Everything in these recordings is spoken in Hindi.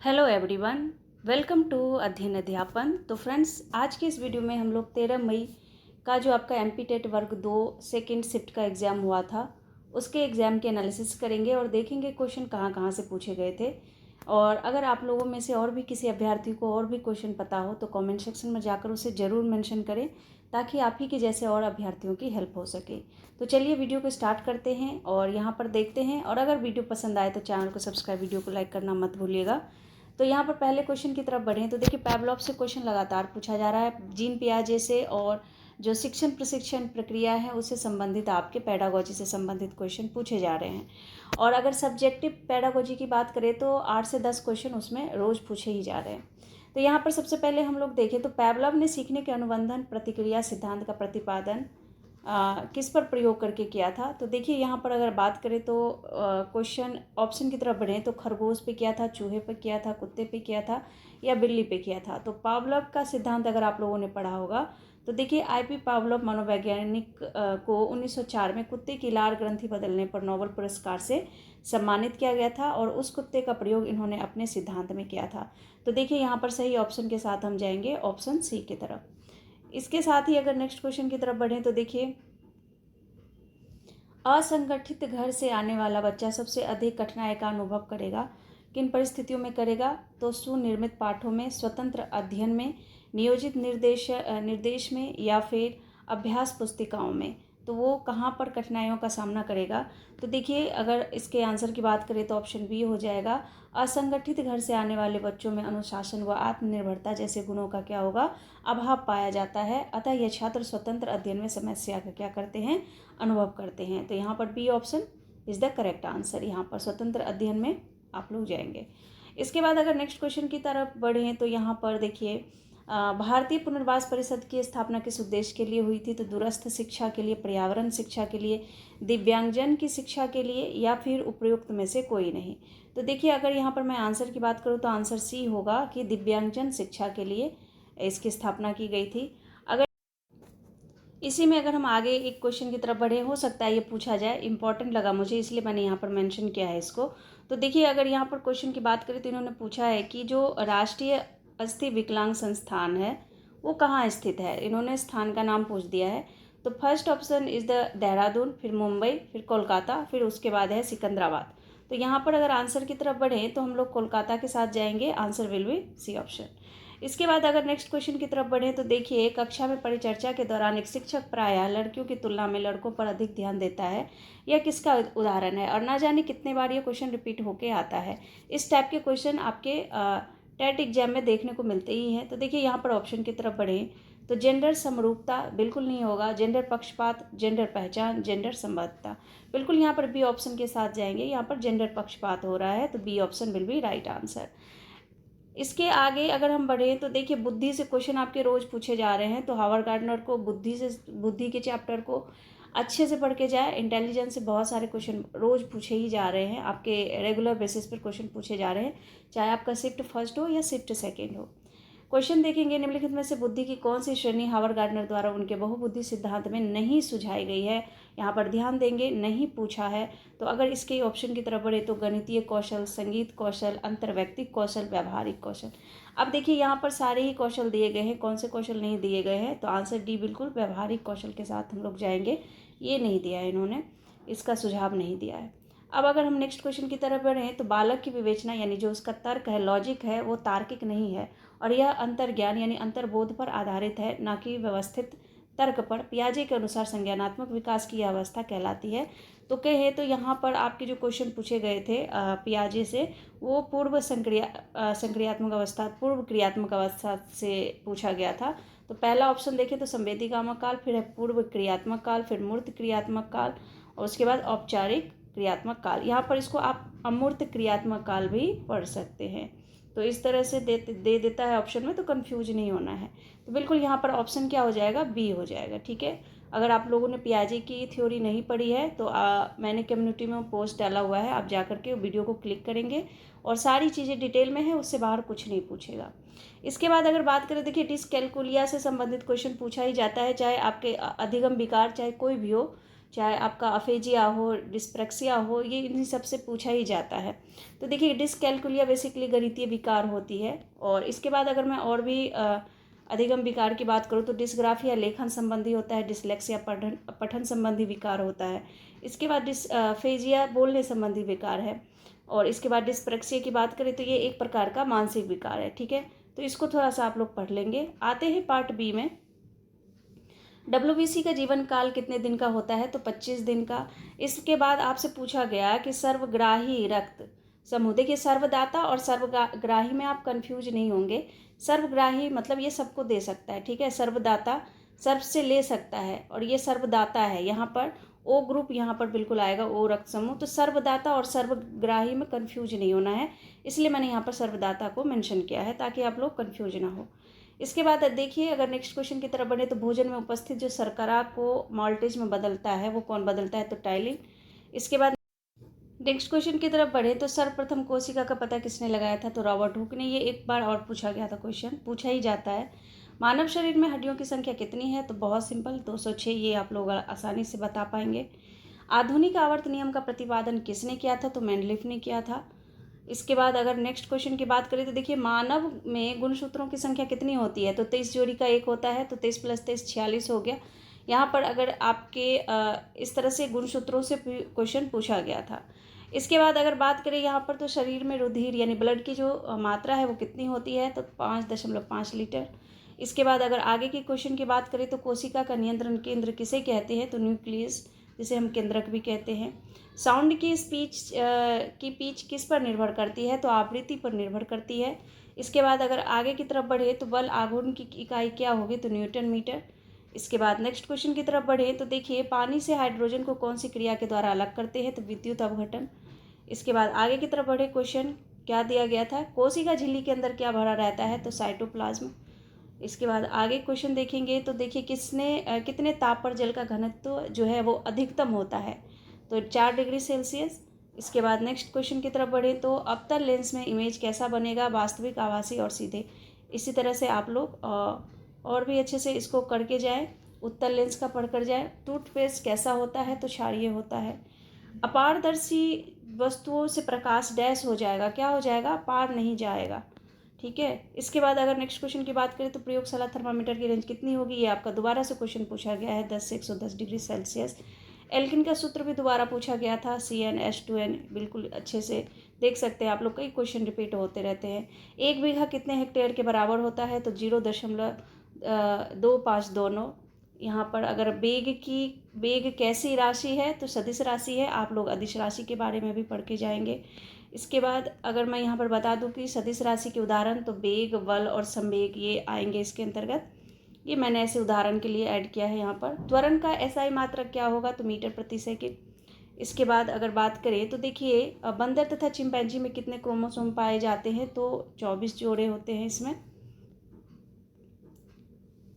हेलो एवरीवन, वेलकम टू अध्ययन अध्यापन। तो फ्रेंड्स, आज की इस वीडियो में हम लोग 13 मई का जो आपका एमपी टेट वर्ग 2 सेकेंड शिफ्ट का एग्ज़ाम हुआ था उसके एग्ज़ाम के एनालिसिस करेंगे और देखेंगे क्वेश्चन कहाँ कहाँ से पूछे गए थे। और अगर आप लोगों में से और भी किसी अभ्यर्थी को और भी क्वेश्चन पता हो तो कमेंट सेक्शन में जाकर उसे ज़रूर मेंशन करें ताकि आप ही के जैसे और अभ्यर्थियों की हेल्प हो सके। तो चलिए वीडियो को स्टार्ट करते हैं और यहाँ पर देखते हैं। और अगर वीडियो पसंद आए तो चैनल को सब्सक्राइब, वीडियो को लाइक करना मत भूलिएगा। तो यहाँ पर पहले क्वेश्चन की तरफ बढ़ें तो देखिए, पैवलॉव से क्वेश्चन लगातार पूछा जा रहा है, जीन पियाजे से, और जो शिक्षण प्रशिक्षण प्रक्रिया है उससे संबंधित आपके पेडागोजी से संबंधित क्वेश्चन पूछे जा रहे हैं। और अगर सब्जेक्टिव पेडागोजी की बात करें तो 8 से 10 क्वेश्चन उसमें रोज़ पूछे ही जा रहे हैं। तो यहाँ पर सबसे पहले हम लोग देखें तो पैवलॉव ने सीखने के अनुबंधन प्रतिक्रिया सिद्धांत का प्रतिपादन किस पर प्रयोग करके किया था। तो देखिए, यहाँ पर अगर बात करें तो क्वेश्चन ऑप्शन की तरफ बढ़ें तो खरगोश पे किया था, चूहे पे किया था, कुत्ते पे किया था या बिल्ली पे किया था। तो पावलव का सिद्धांत अगर आप लोगों ने पढ़ा होगा तो देखिए, आईपी पावलव मनोवैज्ञानिक को 1904 में कुत्ते की लार ग्रंथि बदलने पर नोबेल पुरस्कार से सम्मानित किया गया था और उस कुत्ते का प्रयोग इन्होंने अपने सिद्धांत में किया था। तो देखिए, यहाँ पर सही ऑप्शन के साथ हम जाएंगे ऑप्शन सी की तरफ। इसके साथ ही अगर नेक्स्ट क्वेश्चन की तरफ बढ़ें तो देखिए, असंगठित घर से आने वाला बच्चा सबसे अधिक कठिनाई का अनुभव करेगा, किन परिस्थितियों में करेगा। तो सुनिर्मित पाठों में, स्वतंत्र अध्ययन में, नियोजित निर्देश में या फिर अभ्यास पुस्तिकाओं में। तो वो कहाँ पर कठिनाइयों का सामना करेगा। तो देखिए, अगर इसके आंसर की बात करें तो ऑप्शन बी हो जाएगा। असंगठित घर से आने वाले बच्चों में अनुशासन व आत्मनिर्भरता जैसे गुणों का क्या होगा, अभाव पाया जाता है। अतः यह छात्र स्वतंत्र अध्ययन में समस्या का क्या करते हैं, अनुभव करते हैं। तो यहाँ पर B option is the correct answer. यहाँ पर स्वतंत्र अध्ययन में आप लोग जाएंगे। इसके बाद अगर नेक्स्ट क्वेश्चन की तरफ बढ़ें तो यहाँ पर देखिए, भारतीय पुनर्वास परिषद की स्थापना किस उद्देश्य के लिए हुई थी। तो दूरस्थ शिक्षा के लिए, पर्यावरण शिक्षा के लिए, दिव्यांगजन की शिक्षा के लिए या फिर उपयुक्त में से कोई नहीं। तो देखिए, अगर यहाँ पर मैं आंसर की बात करूँ तो आंसर सी होगा कि दिव्यांगजन शिक्षा के लिए इसकी स्थापना की गई थी। अगर इसी में अगर हम आगे एक क्वेश्चन की तरफ बढ़े, हो सकता है ये पूछा जाए, इंपॉर्टेंट लगा मुझे इसलिए मैंने यहाँ पर मेंशन किया है इसको। तो देखिए, अगर यहाँ पर क्वेश्चन की बात करें तो इन्होंने पूछा है कि जो राष्ट्रीय अस्थि विकलांग संस्थान है वो कहाँ स्थित है। इन्होंने स्थान का नाम पूछ दिया है। तो first option is the Dehradun, फिर मुंबई, फिर कोलकाता, फिर उसके बाद है सिकंदराबाद। तो यहाँ पर अगर आंसर की तरफ बढ़ें तो हम लोग कोलकाता के साथ जाएंगे। Answer will be C option. इसके बाद अगर नेक्स्ट क्वेश्चन की तरफ बढ़ें तो देखिए, कक्षा में परिचर्चा के दौरान एक शिक्षक प्रायः लड़कियों की तुलना में लड़कों पर अधिक ध्यान देता है, यह किसका उदाहरण है। और ना जाने कितने बार ये क्वेश्चन रिपीट होके आता है। इस टाइप के क्वेश्चन आपके टेट एग्जाम में देखने को मिलते ही हैं। तो देखिए, यहाँ पर ऑप्शन की तरफ बढ़ें तो जेंडर समरूपता बिल्कुल नहीं होगा, जेंडर पक्षपात, जेंडर पहचान, जेंडर संबद्धता, बिल्कुल यहाँ पर बी ऑप्शन के साथ जाएंगे। यहाँ पर जेंडर पक्षपात हो रहा है तो B option will be right answer. इसके आगे अगर हम बढ़ें तो देखिए, बुद्धि से क्वेश्चन आपके रोज़ पूछे जा रहे हैं। तो हावर्ड गार्डनर को बुद्धि के चैप्टर को अच्छे से पढ़ के जाए। इंटेलिजेंस से बहुत सारे क्वेश्चन रोज़ पूछे ही जा रहे हैं, आपके रेगुलर बेसिस पर क्वेश्चन पूछे जा रहे हैं, चाहे आपका शिफ्ट फर्स्ट हो या शिफ्ट सेकेंड हो। क्वेश्चन देखेंगे, निम्नलिखित में से बुद्धि की कौन सी श्रेणी हावर्ड गार्डनर द्वारा उनके बहुबुद्धि सिद्धांत में नहीं सुझाई गई है। यहाँ पर ध्यान देंगे, नहीं पूछा है। तो अगर इसके ऑप्शन की तरफ बढ़े तो गणितीय कौशल, संगीत कौशल, अंतर्वैयक्तिक कौशल, व्यावहारिक कौशल। अब देखिए, यहाँ पर सारे ही कौशल दिए गए हैं, कौन से कौशल नहीं दिए गए हैं। तो आंसर डी बिल्कुल व्यावहारिक कौशल के साथ हम लोग जाएंगे। ये नहीं दिया है इन्होंने, इसका सुझाव नहीं दिया है। अब अगर हम नेक्स्ट क्वेश्चन की तरफ बढ़ें तो बालक की विवेचना यानी जो उसका तर्क है, लॉजिक है, वो तार्किक नहीं है और यह अंतर्ज्ञान यानी अंतर्बोध पर आधारित है, ना कि व्यवस्थित तर्क पर। पियाजे के अनुसार संज्ञानात्मक विकास की यह अवस्था कहलाती है। तो कहे तो यहाँ पर आपके जो क्वेश्चन पूछे गए थे पियाजे से, वो संक्रियात्मक अवस्था, पूर्व क्रियात्मक अवस्था से पूछा गया था। तो पहला ऑप्शन देखें तो संवेदीगामक काल, फिर है पूर्व क्रियात्मक काल, फिर मूर्त क्रियात्मक काल और उसके बाद औपचारिक क्रियात्मक काल। यहाँ पर इसको आप अमूर्त क्रियात्मक काल भी पढ़ सकते हैं। तो इस तरह से दे देता है ऑप्शन में, तो कंफ्यूज नहीं होना है। तो बिल्कुल यहाँ पर ऑप्शन क्या हो जाएगा, बी हो जाएगा। ठीक है, अगर आप लोगों ने पियाजे की थ्योरी नहीं पढ़ी है तो मैंने कम्युनिटी में पोस्ट डाला हुआ है, आप जा करके वीडियो को क्लिक करेंगे और सारी चीज़ें डिटेल में है, उससे बाहर कुछ नहीं पूछेगा। इसके बाद अगर बात करें, देखिए डिस्कैलकुलिया से संबंधित क्वेश्चन पूछा ही जाता है, चाहे आपके अधिगम विकार चाहे कोई भी हो। चाहे आपका अफेजिया हो, डिस्प्रैक्सिया हो, ये इन्हीं सब से पूछा ही जाता है। तो देखिए डिसकैल्कुलिया बेसिकली गणितीय विकार होती है। और इसके बाद अगर मैं और भी अधिगम विकार की बात करूँ तो डिस्ग्राफिया लेखन संबंधी होता है, डिसलेक्सिया पठन संबंधी विकार होता है। इसके बाद डिसफेजिया बोलने संबंधी विकार है। और इसके बाद डिस्प्रैक्सिया की बात करें तो ये एक प्रकार का मानसिक विकार है। ठीक है, तो इसको थोड़ा सा आप लोग पढ़ लेंगे। आते हैं पार्ट बी में। WBC का जीवन काल कितने दिन का होता है? तो 25 दिन का। इसके बाद आपसे पूछा गया कि सर्वग्राही रक्त समूह, देखिए सर्वदाता और सर्वग्राही में आप कंफ्यूज नहीं होंगे। सर्वग्राही मतलब ये सबको दे सकता है, ठीक है। सर्वदाता सर्व से ले सकता है और ये सर्वदाता है। यहाँ पर ओ ग्रुप यहाँ पर बिल्कुल आएगा, ओ रक्त समूह। तो सर्वदाता और सर्वग्राही में कंफ्यूज नहीं होना है, इसलिए मैंने यहाँ पर सर्वदाता को मेंशन किया है ताकि आप लोग कंफ्यूज ना हो। इसके बाद देखिए अगर नेक्स्ट क्वेश्चन की तरफ बढ़े तो भोजन में उपस्थित जो शर्करा को माल्टेज में बदलता है वो कौन बदलता है? तो टाइलिन। इसके बाद नेक्स्ट क्वेश्चन की तरफ बढ़े तो सर्वप्रथम कोशिका का पता किसने लगाया था? तो रॉबर्ट हुक ने। ये एक बार और पूछा गया था, क्वेश्चन पूछा ही जाता है। मानव शरीर में हड्डियों की संख्या कितनी है? तो बहुत सिंपल, 206। ये आप लोग आसानी से बता पाएंगे। आधुनिक आवर्त नियम का प्रतिपादन किसने किया था? तो मेंडलीफ ने किया था। इसके बाद अगर नेक्स्ट क्वेश्चन की बात करें तो देखिए मानव में गुणसूत्रों की संख्या कितनी होती है? तो 23 जोड़ी का एक होता है, तो 23 + 23 46 हो गया। यहाँ पर अगर आपके इस तरह से गुणसूत्रों से क्वेश्चन पूछा गया था। इसके बाद अगर बात करें यहाँ पर तो शरीर में रुधिर यानी ब्लड की जो मात्रा है वो कितनी होती है? तो 5.5 लीटर। इसके बाद अगर आगे की क्वेश्चन की बात करें तो कोशिका का नियंत्रण केंद्र किसे कहते हैं? तो न्यूक्लियस, जिसे हम केंद्रक भी कहते हैं। साउंड की पिच किस पर निर्भर करती है? तो आवृत्ति पर निर्भर करती है। इसके बाद अगर आगे की तरफ बढ़े तो बल आघूर्ण की इकाई क्या होगी? तो न्यूटन मीटर। इसके बाद नेक्स्ट क्वेश्चन की तरफ बढ़े तो देखिए पानी से हाइड्रोजन को कौन सी क्रिया के द्वारा अलग करते हैं? तो विद्युत अपघटन। इसके बाद आगे की तरफ बढ़े, क्वेश्चन क्या दिया गया था? कोशिका झिल्ली के अंदर क्या भरा रहता है? तो साइटोप्लाज्म। इसके बाद आगे क्वेश्चन देखेंगे तो देखिए कितने ताप पर जल का घनत्व जो है वो अधिकतम होता है? तो 4 डिग्री सेल्सियस। इसके बाद नेक्स्ट क्वेश्चन की तरफ बढ़े तो अवतल लेंस में इमेज कैसा बनेगा? वास्तविक, आभासी और सीधे। इसी तरह से आप लोग और भी अच्छे से इसको करके जाए, उत्तल लेंस का पढ़कर जाए। टूथपेस्ट कैसा होता है? तो क्षारीय होता है। अपारदर्शी वस्तुओं से प्रकाश डैश हो जाएगा, क्या हो जाएगा? पार नहीं जाएगा। ठीक है। इसके बाद अगर नेक्स्ट क्वेश्चन की बात करें तो प्रयोगशाला थर्मामीटर की रेंज कितनी होगी? ये आपका दोबारा से क्वेश्चन पूछा गया है, 10 से 110 डिग्री सेल्सियस। एल्किन का सूत्र भी दोबारा पूछा गया था, CnH2n। बिल्कुल अच्छे से देख सकते हैं आप लोग, कई क्वेश्चन रिपीट होते रहते हैं। 1 बीघा कितने हेक्टेयर के बराबर होता है? तो 0.2529। यहाँ पर अगर बेग कैसी राशि है? तो सदिश राशि है। आप लोग अदिश राशि के बारे में भी पढ़ के जाएंगे। इसके बाद अगर मैं यहाँ पर बता दूँ कि सदिश राशि के उदाहरण तो बेग, बल और संवेग ये आएंगे इसके अंतर्गत। ये मैंने ऐसे उदाहरण के लिए ऐड किया है यहाँ पर। त्वरण का SI मात्रक क्या होगा? तो मीटर प्रति सेकेंड। इसके बाद अगर बात करें तो देखिए बंदर तथा चिंपैंजी में कितने क्रोमोसोम पाए जाते हैं? तो 24 जोड़े होते हैं इसमें।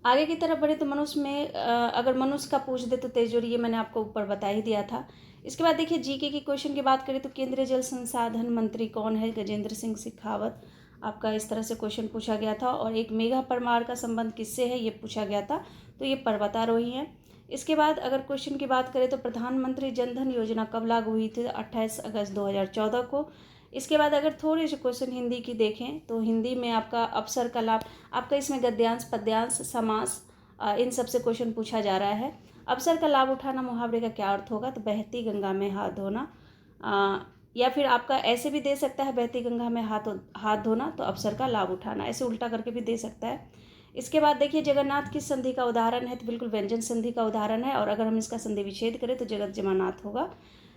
आगे की तरफ बढ़े तो मनुष्य में अगर मनुष्य का पूछ दे तो 23 जोड़ी, ये मैंने आपको ऊपर बता ही दिया था। इसके बाद देखिए GK की क्वेश्चन की बात करें तो केंद्रीय जल संसाधन मंत्री कौन है? गजेंद्र सिंह शेखावत। आपका इस तरह से क्वेश्चन पूछा गया था। और एक मेघा परमार का संबंध किससे है? ये पूछा गया था, तो ये पर्वतारोही हैं। इसके बाद अगर क्वेश्चन की बात करें तो प्रधानमंत्री जनधन योजना कब लागू हुई थी? 28 अगस्त 2014 को। इसके बाद अगर थोड़े से क्वेश्चन हिंदी की देखें तो हिंदी में आपका अवसर का लाभ, आपका इसमें गद्यांश, पद्यांश, समास इन सब से क्वेश्चन पूछा जा रहा है। अवसर का लाभ उठाना मुहावरे का क्या अर्थ होगा? तो बहती गंगा में हाथ धोना। या फिर आपका ऐसे भी दे सकता है, बहती गंगा में हाथ धोना तो अवसर का लाभ उठाना, ऐसे उल्टा करके भी दे सकता है। इसके बाद देखिए जगन्नाथ किस संधि का उदाहरण है? तो बिल्कुल व्यंजन संधि का उदाहरण है। और अगर हम इसका संधि विच्छेद करें तो जगत जमानाथ होगा।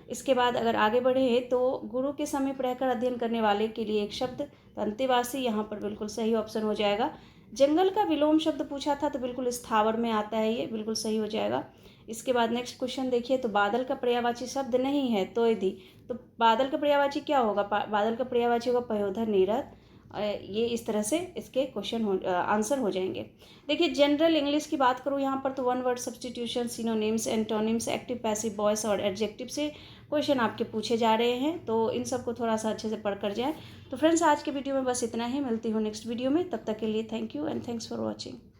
इसके बाद अगर आगे बढ़े तो गुरु के समीप रहकर अध्ययन करने वाले के लिए एक शब्द, तो अंतेवासी यहाँ पर बिल्कुल सही ऑप्शन हो जाएगा। जंगल का विलोम शब्द पूछा था तो बिल्कुल स्थावर में आता है, ये बिल्कुल सही हो जाएगा। इसके बाद नेक्स्ट क्वेश्चन देखिए तो बादल का पर्यायवाची शब्द नहीं है तो यदि, तो बादल का पर्यायवाची क्या होगा? बादल का पर्यायवाची होगा पयोधर नीरद। ये इस तरह से इसके आंसर हो जाएंगे। देखिए जनरल इंग्लिश की बात करूँ यहाँ पर तो 1 word substitution, synonyms, antonyms, active, passive, voice और एडजेक्टिव से क्वेश्चन आपके पूछे जा रहे हैं, तो इन सबको थोड़ा सा अच्छे से पढ़ कर जाएं। तो फ्रेंड्स आज के वीडियो में बस इतना ही, मिलती हूँ नेक्स्ट वीडियो में। तब तक के लिए thank you and thanks for watching.